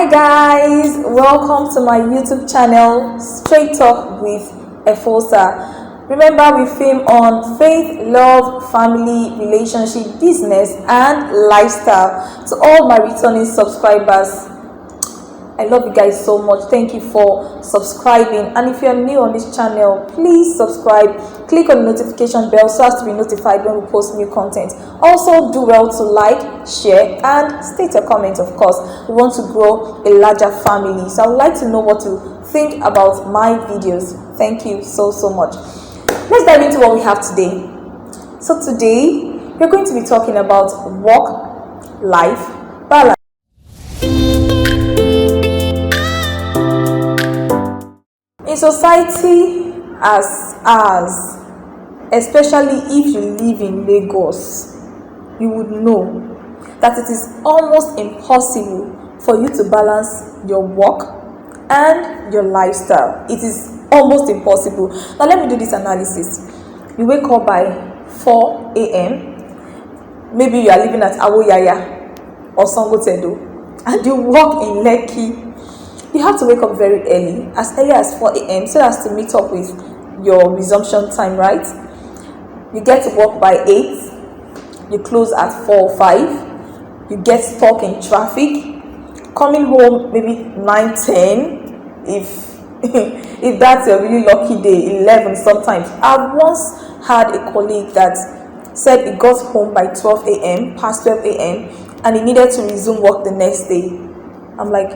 Hi guys, welcome to my YouTube channel, Straight Talk with Efosa. Remember, we film on faith, love, family, relationship, business, and lifestyle. To all my returning subscribers, I love you guys so much. Thank you for subscribing. And if you're new on this channel, please subscribe. Click on the notification bell so as to be notified when we post new content. Also, do well to like, share, and state a comment, of course. We want to grow a larger family. So I would like to know what you think about my videos. Thank you so much. Let's dive into what we have today. So today, we're going to be talking about work-life balance. In society as ours, especially if you live in Lagos, you would know that it is almost impossible for you to balance your work and your lifestyle. It is almost impossible. Now let me do this analysis. You wake up by 4 a.m. Maybe you are living at Awoyaya or Sangotedo and you work in Lekki. You have to wake up very early as 4 a.m. so as to meet up with your resumption time, right? You get to work by 8, you close at 4 or 5, you get stuck in traffic, coming home maybe 9, 10, if that's a really lucky day, 11 sometimes. I once had a colleague that said he got home by 12 a.m., past 12 a.m., and he needed to resume work the next day. I'm like,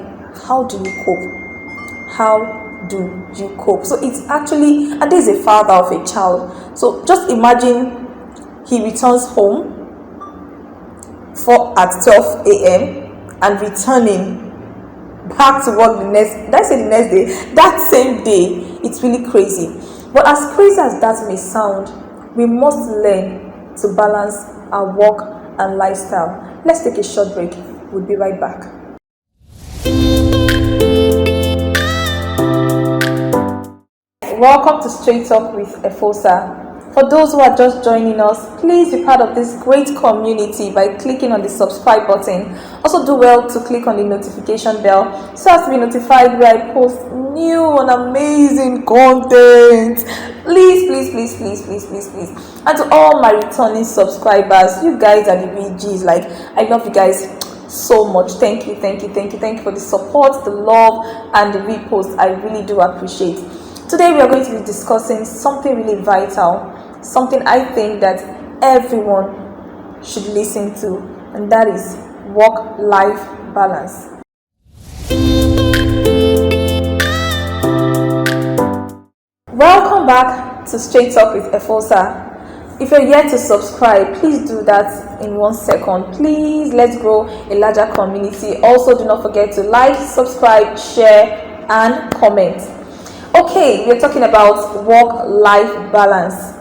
how do you cope? How do you cope? So it's actually, and there's a father of a child. So just imagine he returns home at 12 a.m. and returning back to work the next day, that same day. It's really crazy. But as crazy as that may sound, we must learn to balance our work and lifestyle. Let's take a short break. We'll be right back. Welcome to Straight Talk with Efosa. For those who are just joining us, please be part of this great community by clicking on the subscribe button. Also do well to click on the notification bell so as to be notified when I post new and amazing content. Please. And to all my returning subscribers, you guys are the BGs. Like, I love you guys so much. Thank you for the support, the love, and the repost. I really do appreciate. Today we are going to be discussing something really vital, something I think that everyone should listen to, and that is work-life balance. Welcome back to Straight Talk with Efosa. If you're yet to subscribe, please do that in 1 second. Please, let's grow a larger community. Also, do not forget to like, subscribe, share, and comment. Okay, we're talking about work-life balance.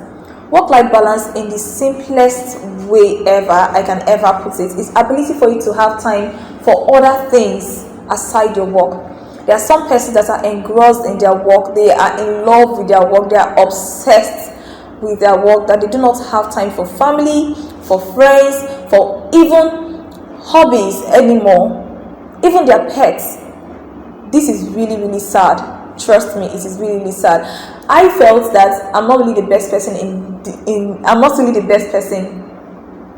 Work-life balance, in the simplest way I can ever put it, is ability for you to have time for other things aside your work. There are some persons that are engrossed in their work, they are in love with their work, they are obsessed with their work, that they do not have time for family, for friends, for even hobbies anymore, even their pets. This is really sad. Trust me, it is really sad. I felt that I'm not really the best person I'm not really the best person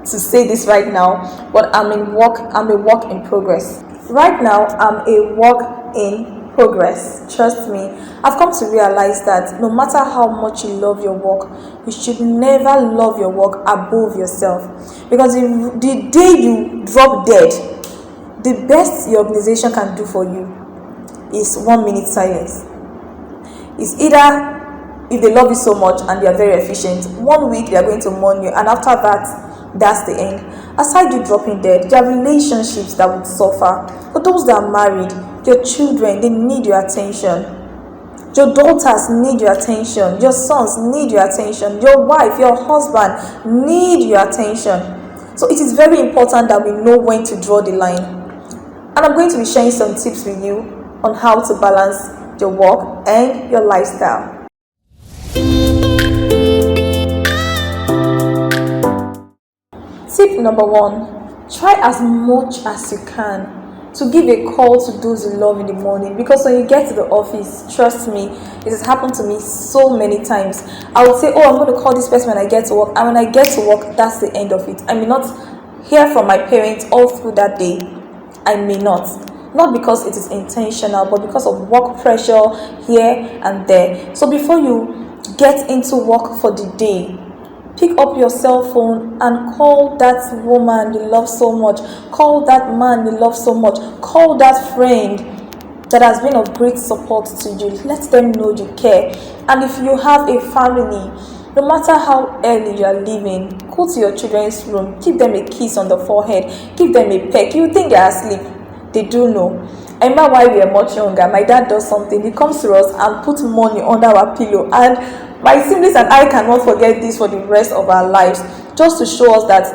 to say this right now, but I'm a work in progress. Right now, I'm a work in progress. Trust me, I've come to realize that no matter how much you love your work, you should never love your work above yourself. Because the day you drop dead, the best your organization can do for you is 1 minute silence. It's either, if they love you so much and they are very efficient, 1 week they are going to mourn you, and after that, that's the end. Aside you dropping dead, there are relationships that would suffer. For those that are married, your children, they need your attention. Your daughters need your attention. Your sons need your attention. Your wife, your husband need your attention. So it is very important that we know when to draw the line. And I'm going to be sharing some tips with you on how to balance your work and your lifestyle. Tip number 1: try as much as you can to give a call to those you love in the morning, because when you get to the office, trust me, it has happened to me so many times. I would say, oh, I'm going to call this person when I get to work, and when I get to work, that's the end of it. I may not hear from my parents all through that day. I may not because it is intentional, but because of work pressure here and there. So before you get into work for the day, pick up your cell phone and call that woman you love so much, call that man you love so much, call that friend that has been of great support to you. Let them know you care. And if you have a family, no matter how early you are leaving, go to your children's room, give them a kiss on the forehead, give them a peck. You think they are asleep, they do know. I remember while we were much younger, my dad does something. He comes to us and puts money under our pillow, and my siblings and I cannot forget this for the rest of our lives, just to show us that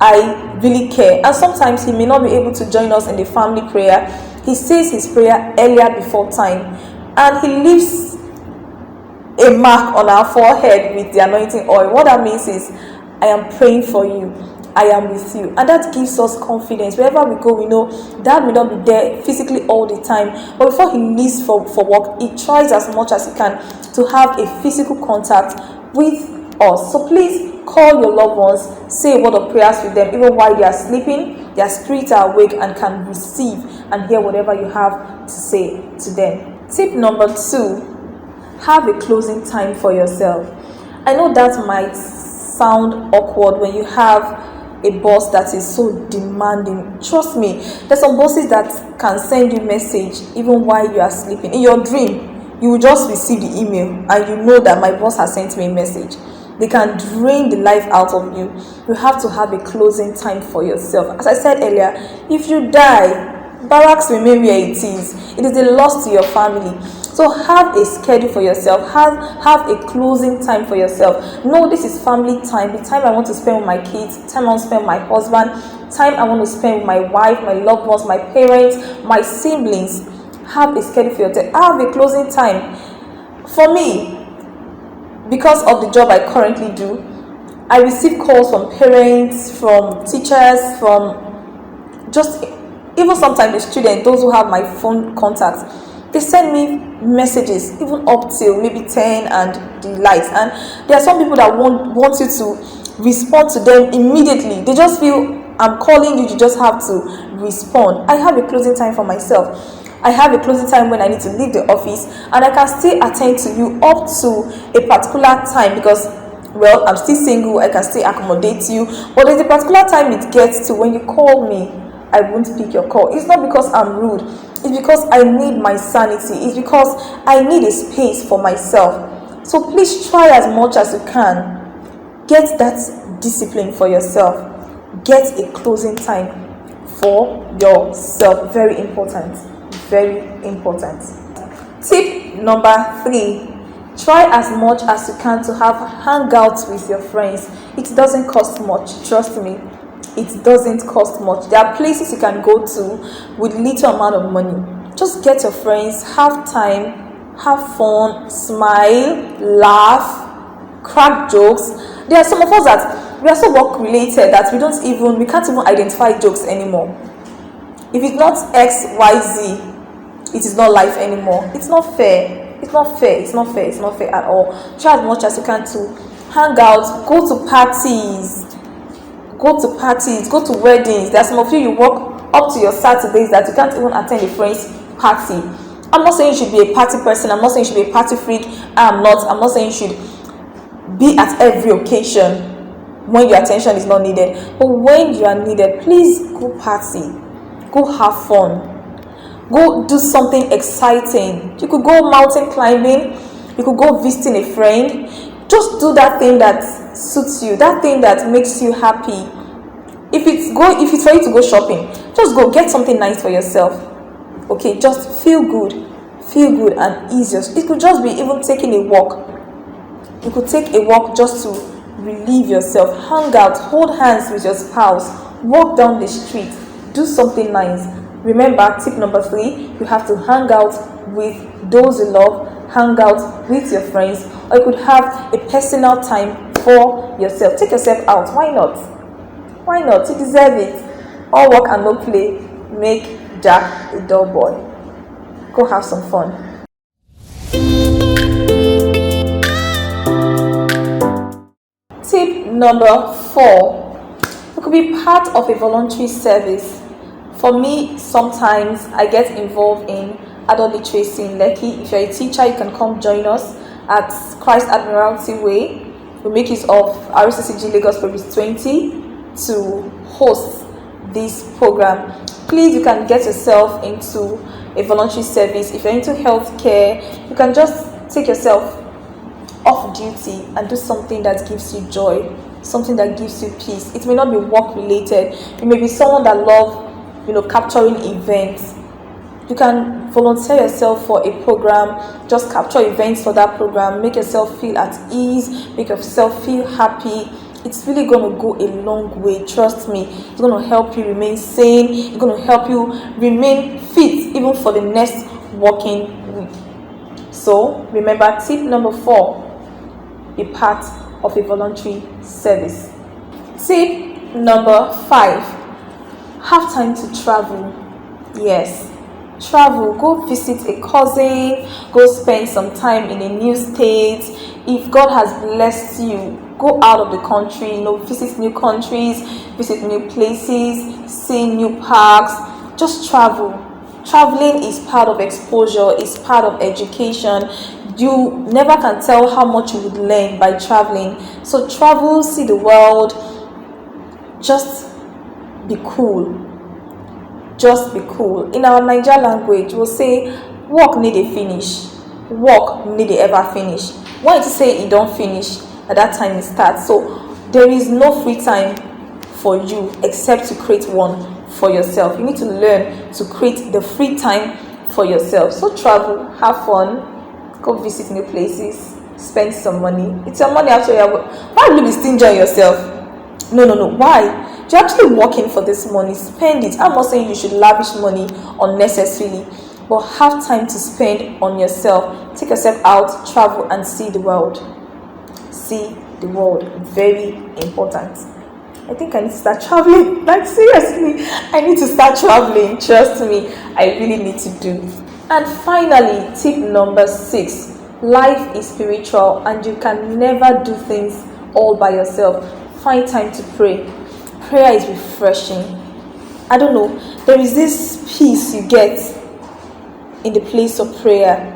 I really care. And sometimes he may not be able to join us in the family prayer. He says his prayer earlier before time, and he leaves a mark on our forehead with the anointing oil. What that means is, I am praying for you, I am with you. And that gives us confidence. Wherever we go, we know Dad may not be there physically all the time, but before he leaves for work, he tries as much as he can to have a physical contact with us. So please call your loved ones, say a word of prayers with them, even while they are sleeping. Their spirits are awake and can receive and hear whatever you have to say to them. Tip number 2, have a closing time for yourself. I know that might sound awkward when you have a boss that is so demanding. Trust me, there's some bosses that can send you message even while you are sleeping. In your dream, you will just receive the email and you know that my boss has sent me a message. They can drain the life out of you. You have to have a closing time for yourself. As I said earlier, if you die, barracks remain where it is. It is a loss to your family. So have a schedule for yourself. Have a closing time for yourself. No, this is family time. The time I want to spend with my kids, the time I want to spend with my husband, time I want to spend with my wife, my loved ones, my parents, my siblings. Have a schedule for yourself. Have a closing time. For me, because of the job I currently do, I receive calls from parents, from teachers, from just even sometimes the students, those who have my phone contacts. They send me messages even up till maybe 10 and the likes. And there are some people that want you to respond to them immediately. They just feel, I'm calling you, you just have to respond. I have a closing time for myself. I have a closing time when I need to leave the office, and I can still attend to you up to a particular time because, well, I'm still single, I can still accommodate you. But there's a particular time it gets to when you call me, I won't pick your call. It's not because I'm rude. It's because I need my sanity. It's because I need a space for myself. So please try as much as you can. Get that discipline for yourself. Get a closing time for yourself. Very important. Very important. Tip number 3. Try as much as you can to have hangouts with your friends. It doesn't cost much. Trust me. It doesn't cost much. There are places you can go to with little amount of money. Just get your friends, have time, have fun, smile, laugh, crack jokes. There are some of us that we are so work related that we can't even identify jokes anymore. If it's not X, Y, Z, it is not life anymore. It's not fair. It's not fair. It's not fair. It's not fair at all. Try as much as you can to hang out, go to parties. Go to weddings. There are some of you work up to your Saturdays that you can't even attend a friend's party. I'm not saying you should be a party person. I'm not saying you should be a party freak. I'm not saying you should be at every occasion when your attention is not needed. But when you are needed, please go party. Go have fun. Go do something exciting. You could go mountain climbing. You could go visiting a friend. Just do that thing that suits you, that thing that makes you happy. If it's for you to go shopping, just go get something nice for yourself. Okay, just feel good and easier. It could just be even taking a walk. You could take a walk just to relieve yourself, hang out, hold hands with your spouse, walk down the street, do something nice. Remember, tip number 3, you have to hang out with those you love, hang out with your friends, or you could have a personal time for yourself. Take yourself out. Why not? You deserve it. All work and no play make Jack a dull boy. Go have some fun. Tip number 4. You could be part of a voluntary service. For me, sometimes I get involved in adult literacy in Lekki. If you're a teacher, you can come join us at Christ Admiralty Way. We make use of RCCG Lagos Province 20 to host this program. Please, you can get yourself into a voluntary service. If you're into healthcare, you can just take yourself off duty and do something that gives you joy, something that gives you peace. It may not be work related. You may be someone that loves, capturing events. You can volunteer yourself for a program, just capture events for that program, make yourself feel at ease, make yourself feel happy. It's really going to go a long way, trust me. It's going to help you remain sane. It's going to help you remain fit even for the next working week. So remember, tip number 4, be part of a voluntary service. Tip number 5, have time to travel. Yes, travel. Go visit a cousin, go spend some time in a new state. If God has blessed you, go out of the country, visit new countries, visit new places, see new parks. Just travel. Traveling is part of exposure, is part of education. You never can tell how much you would learn by traveling. So travel, see the world, just be cool. Just be cool. In our Niger language, we'll say, work need a finish. Work need a ever finish. When you say it don't finish, at that time it starts. So there is no free time for you except to create one for yourself. You need to learn to create the free time for yourself. So travel, have fun, go visit new places, spend some money. It's your money after all. Why will you be stingy on yourself? No. Why? You're actually working for this money. Spend it. I'm not saying you should lavish money unnecessarily, but have time to spend on yourself. Take yourself out, travel, and see the world. See the world. Very important. I think I need to start traveling. Like, seriously, I need to start traveling. Trust me, I really need to do. And finally, tip number 6. Life is spiritual and you can never do things all by yourself. Find time to pray. Prayer is refreshing. I don't know, there is this peace you get in the place of prayer.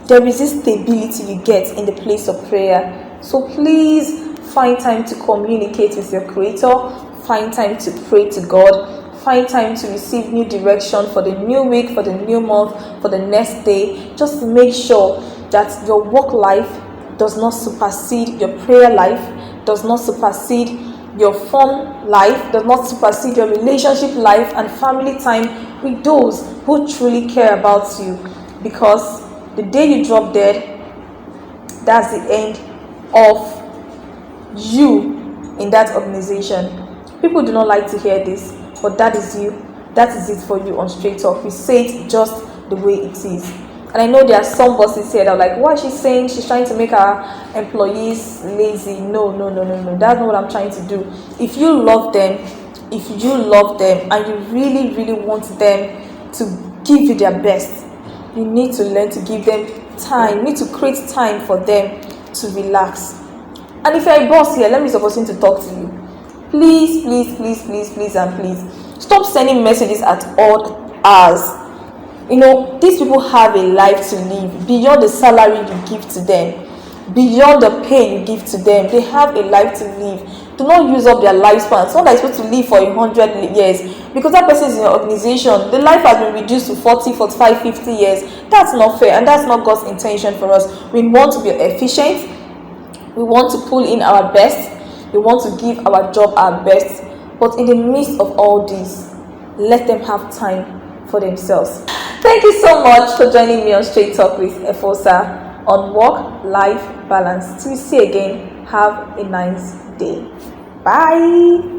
There is this stability you get in the place of prayer. So please find time to communicate with your Creator. Find time to pray to God. Find time to receive new direction for the new week, for the new month, for the next day. Just make sure that your work life does not supersede your prayer life, does not supersede your fun life, does not supersede your relationship life and family time with those who truly care about you. Because the day you drop dead, that's the end of you in that organization. People do not like to hear this, but that is you. That is it for you on Straight Talk. We say it just the way it is. And I know there are some bosses here that are like, what is she saying? She's trying to make her employees lazy. No. That's not what I'm trying to do. If you love them, and you really, really want them to give you their best, you need to learn to give them time. You need to create time for them to relax. And if you're a boss here, let me suppose to talk to you. Please, and please, stop sending messages at odd hours. These people have a life to live beyond the salary you give to them, beyond the pay you give to them. They have a life to live. Do not use up their lifespan. Someone that is supposed to live for 100 years, because that person is in your organization, the life has been reduced to 40, 45, 50 years. That's not fair, and that's not God's intention for us. We want to be efficient. We want to pull in our best. We want to give our job our best. But in the midst of all this, let them have time for themselves. Thank you so much for joining me on Straight Talk with Efosa on work-life balance. Till we see again, have a nice day. Bye.